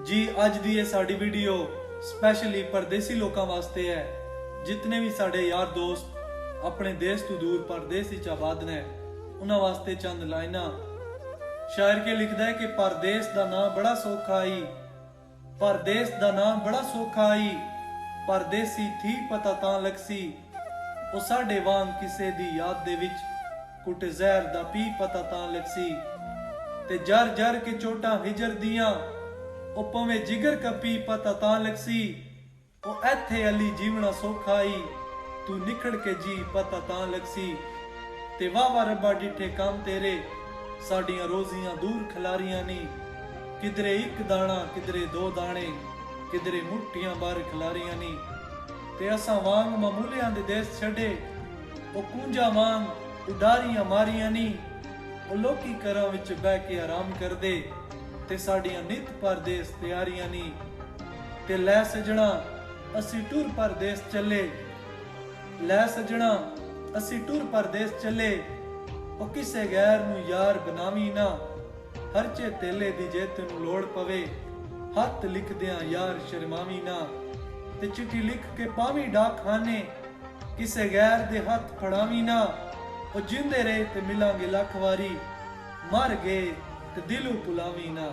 जी अज दी साडी video specially परदेसी लोगों वास्ते है। जितने भी साडे यार दोस्त अपने देश तो दूर परदेस विच आबाद ने उन्हां वास्ते चंद लाइना। शायर के लिखदा है कि परदेस दा नाम बड़ा सौखा आई, परदेस दा नाम बड़ा सौखा आई, परदेसी थी पता तां लगसी। ओ साडे वांग किसे दी याद दे विच कुट जहर दा पी पता तां लगसी। ते जर जर के चोटां हिजर दियां ओ पवे जिगर कपी पता तां लगसी। ओ एथे अली जीवना सौखा आई, तू निखड़ के जी पता तां लगसी। ते वाह वाह रब्बा डिठे काम तेरे साडियां रोजियां दूर खलारियां नी। किधरे एक दाना किधरे दो दाने, किधरे मुट्ठियां बार खलारियां नी। ते असां वांग मामूलियां दे देश छड़े ओ कूंजा वांग उडारियां मारियां नी। ओ लोकी घरां विच बह के आराम करदे ते साडियां नित परदेस तैयारियां नी। ते लै सजना असी टुर परदेस चले, लै सजना असी टुर परदेस चले। ओ किसे गैर नू यार बनावी ना, हरचे तेले दी जे तैनू लोड़ पवे हथ लिखदियां यार शर्मावी ना। ते चिट्ठी लिख के पावी डाक खाने, किसे गैर दे हथ फड़ावी ना। ओ जिंदे रहे ते मिलांगे लख वारी, मर गए ते दिलों भुलावी ना।